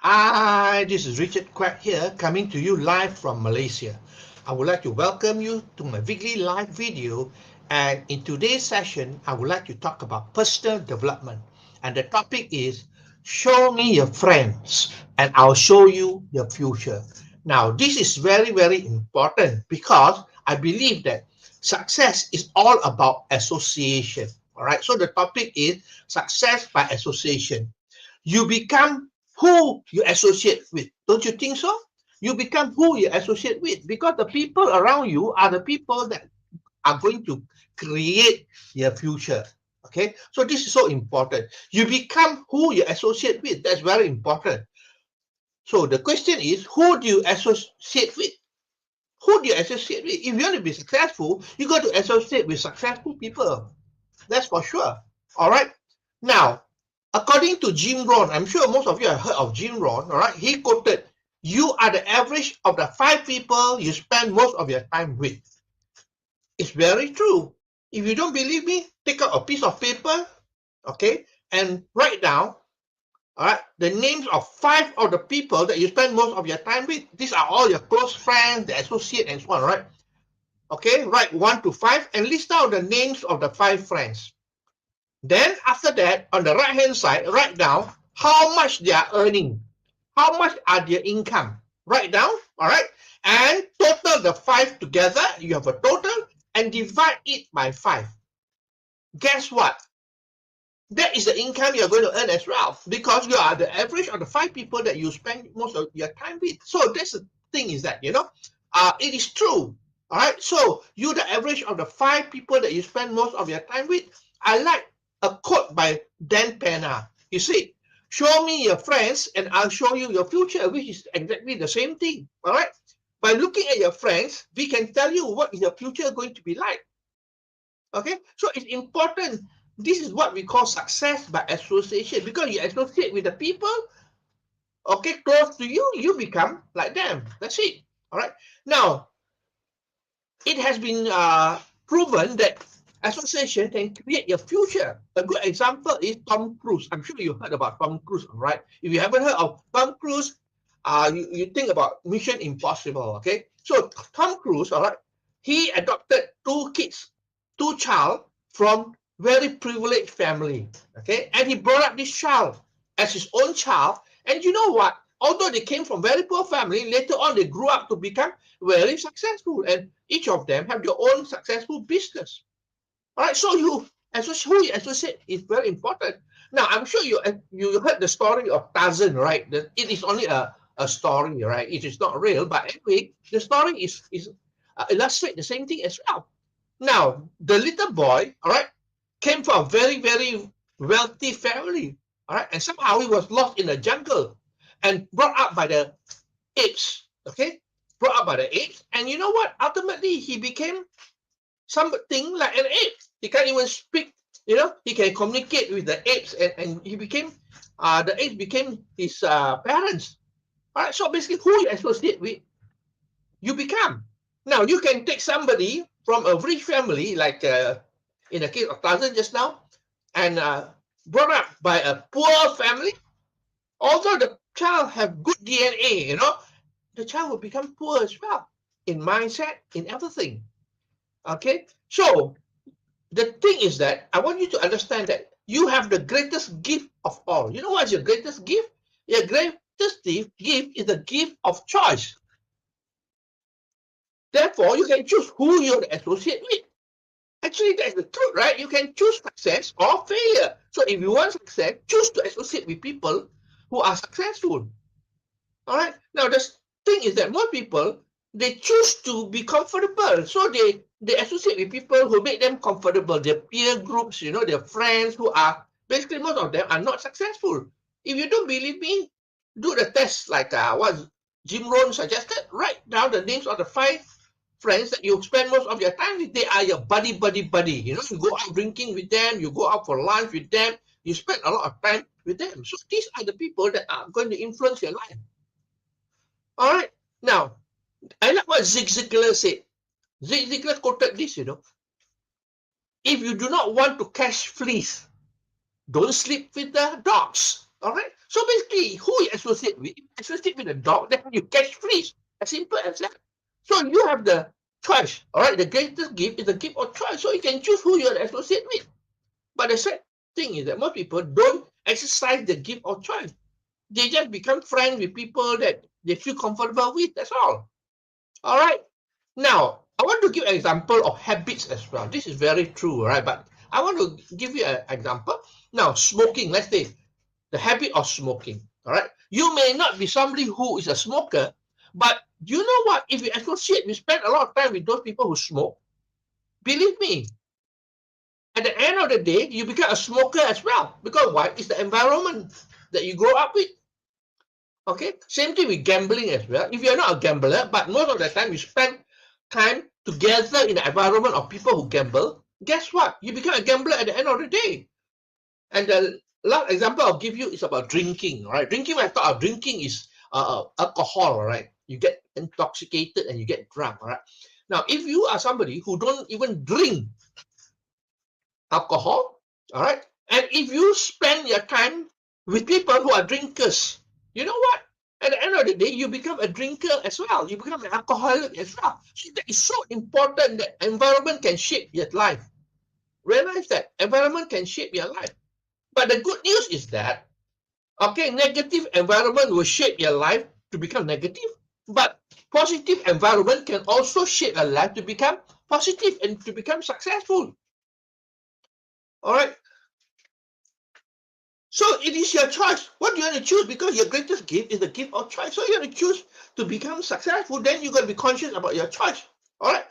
Hi, this is Richard Quack here, coming to you live from Malaysia. I would like to welcome you to my weekly live video, and in today's session, I would like to talk about personal development. And the topic is show me your friends and I'll show you your future. Now, this is very, very important because I believe that success is all about association. All right, so the topic is success by association. You become who you associate with. Don't you think so? You become who you associate with because the people around you are the people that are going to create your future. Okay, so this is so important. You become who you associate with. That's very important. So the question is, who do you associate with? Who do you associate with? If you want to be successful, you got to associate with successful people. That's for sure. All right. Now, according to Jim Rohn, I'm sure most of you have heard of Jim Rohn. All right. He quoted, "You are the average of the 5 people you spend most of your time with." It's very true. If you don't believe me, take out a piece of paper, okay, and write down, all right, the names of 5 of the people that you spend most of your time with. These are all your close friends, the associate, and so on, right? Okay, write 1 to 5 and list down the names of the 5 friends. Then after that, on the right-hand side, write down how much they are earning. How much are their income? Write down, all right? And total the 5 together. You have a total and divide it by 5. Guess what? That is the income you're going to earn as well because you are the average of the 5 people that you spend most of your time with. So that's the thing is that, it is true. All right. So you're the average of the 5 people that you spend most of your time with. I like a quote by Dan Pena. You see, show me your friends and I'll show you your future, which is exactly the same thing. All right. By looking at your friends, we can tell you what is your future going to be like. Okay, so it's important. This is what we call success by association because you associate with the people, okay, close to you, you become like them. That's it. All right. Now, it has been proven that association can create your future. A good example is Tom Cruise. I'm sure you heard about Tom Cruise, right? If you haven't heard of Tom Cruise, you think about Mission Impossible, okay? So Tom Cruise, all right, he adopted 2 kids, 2 child from very privileged family, okay? And he brought up this child as his own child. And you know what? Although they came from very poor family, later on they grew up to become very successful. And each of them have their own successful business. All right, so who you associate is very important. Now, I'm sure you heard the story of Tarzan, right? It is only a story, right? It is not real, but anyway, the story is illustrate the same thing as well. Now, the little boy, all right, came from a very, very wealthy family, all right, and somehow he was lost in the jungle and brought up by the apes, okay, brought up by the apes, and you know what? Ultimately, he became something like an ape. He can't even speak, he can communicate with the apes, and he became, the apes became his parents. All right, so basically, who you associate with, you become. Now, you can take somebody from a rich family, like in the case of Tarzan just now, and brought up by a poor family. Although the child have good DNA, the child will become poor as well in mindset, in everything. Okay, so the thing is that I want you to understand that you have the greatest gift of all. You know what's your greatest gift? Your greatest gift is the gift of choice. Therefore, you can choose who you associate with. Actually, that's the truth, right? You can choose success or failure. So if you want success, choose to associate with people who are successful. All right. Now, the thing is that most people, they choose to be comfortable. So they associate with people who make them comfortable. Their peer groups, their friends who are, basically most of them are not successful. If you don't believe me, do the test like what Jim Rohn suggested. Write down the names of the 5 friends that you spend most of your time with. They are your buddy. You go out drinking with them, you go out for lunch with them, you spend a lot of time with them. So these are the people that are going to influence your life. All right. Now, I like what Zig Ziglar said. Zig Ziglar quoted this, if you do not want to catch fleas, don't sleep with the dogs. All right. So basically, who you associate with? You associate with a dog, then you catch fleas. As simple as that. So you have the choice. All right. The greatest gift is the gift of choice. So you can choose who you associate with. But the sad thing is that most people don't exercise the gift of choice. They just become friends with people that they feel comfortable with. That's all. All right. Now, I want to give an example of habits as well. This is very true, right? But I want to give you an example. Now, smoking, let's say the habit of smoking, all right? You may not be somebody who is a smoker, but you know what? If you associate, you spend a lot of time with those people who smoke, believe me, at the end of the day, you become a smoker as well. Because why? It's the environment that you grow up with. Okay, same thing with gambling as well. If you're not a gambler, but most of the time you spend time together in the environment of people who gamble, guess what? You become a gambler at the end of the day. And the last example I'll give you is about drinking, right? Drinking, I thought of drinking is alcohol, right? You get intoxicated and you get drunk, right? Now, if you are somebody who don't even drink alcohol, all right, and if you spend your time with people who are drinkers, you know what? At the end of the day, you become a drinker as well. You become an alcoholic as well. So that is so important that environment can shape your life. Realize that environment can shape your life. But the good news is that, okay, negative environment will shape your life to become negative, but positive environment can also shape your life to become positive and to become successful. All right. So it is your choice. What do you want to choose? Because your greatest gift is the gift of choice. So you want to choose to become successful. Then you got to be conscious about your choice. All right.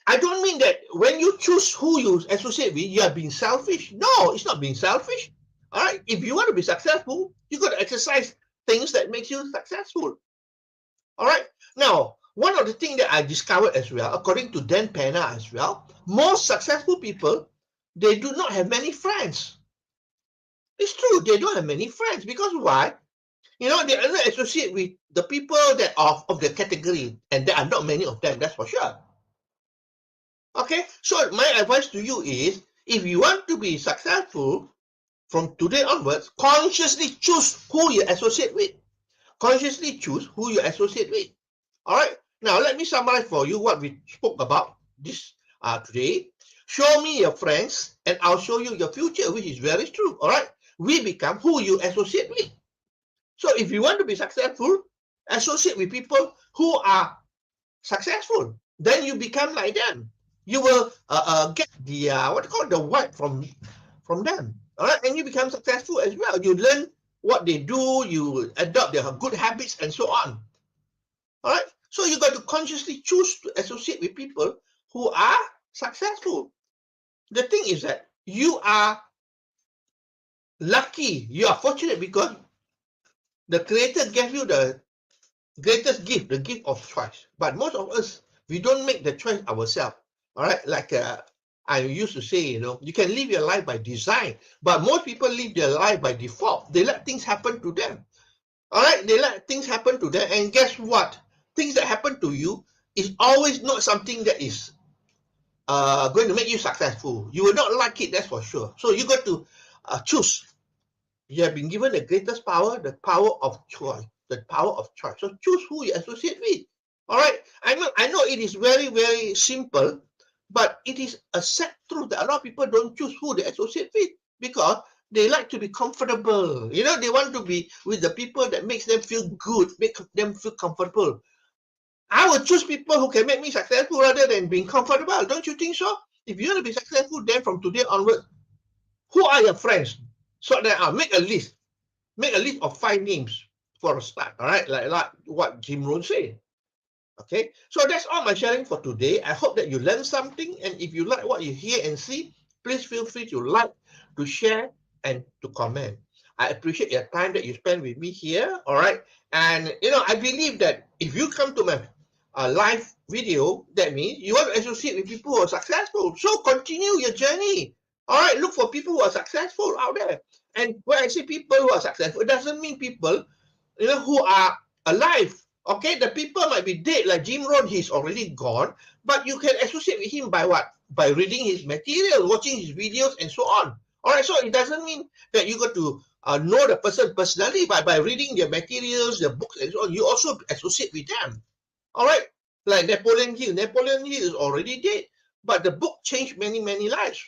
I don't mean that when you choose who you associate with, you are being selfish. No, it's not being selfish. All right. If you want to be successful, you got to exercise things that makes you successful. All right. Now, one of the things that I discovered as well, according to Dan Pena as well, most successful people, they do not have many friends. It's true, they don't have many friends. Because why? You know, they only associate with the people that are of the category, and there are not many of them, that's for sure. Okay, so my advice to you is, if you want to be successful from today onwards, consciously choose who you associate with. Consciously choose who you associate with. All right, now let me summarize for you what we spoke about this today. Show me your friends and I'll show you your future, which is very true. All right, we become who you associate with. So if you want to be successful, associate with people who are successful. Then you become like them. You will get the what called the vibe from them. All right, and you become successful as well. You learn what they do. You adopt their good habits and so on. All right. So you got to consciously choose to associate with people who are successful. The thing is that you are lucky, you are fortunate because the Creator gave you the greatest gift, the gift of choice. But most of us, we don't make the choice ourselves. All right, like I used to say, you know, you can live your life by design, but most people live their life by default. They let things happen to them. All right, they let things happen to them, and guess what? Things that happen to you is always not something that is going to make you successful. You will not like it, that's for sure. So you got to choose. You have been given the greatest power, the power of choice, the power of choice. So choose who you associate with. All right. I know it is very, very simple, but it is a sad truth that a lot of people don't choose who they associate with because they like to be comfortable. You know, they want to be with the people that makes them feel good, make them feel comfortable. I would choose people who can make me successful rather than being comfortable. Don't you think so? If you want to be successful, then from today onward, who are your friends? So that I'll make a list. Make a list of 5 names for a start. All right, like what Jim Rohn said. Okay, so that's all my sharing for today. I hope that you learned something, and if you like what you hear and see, please feel free to like, to share, and to comment. I appreciate your time that you spend with me here. All right, and you know, I believe that if you come to my live video, that means you want to associate with people who are successful. So continue your journey. All right, look for people who are successful out there. And when I say people who are successful, it doesn't mean people, you know, who are alive. Okay, the people might be dead, like Jim Rohn, he's already gone, but you can associate with him by what? By reading his material, watching his videos, and so on. All right, so it doesn't mean that you got to know the person personally by reading their materials, their books, and so on. You also associate with them. All right, like Napoleon Hill. Napoleon Hill is already dead, but the book changed many, many lives.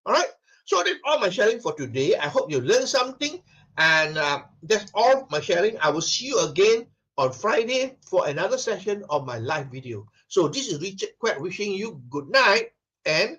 All right, so that's all my sharing for today. I hope you learned something, and that's all my sharing. I will see you again on Friday for another session of my live video. So this is Richard Quek wishing you good night and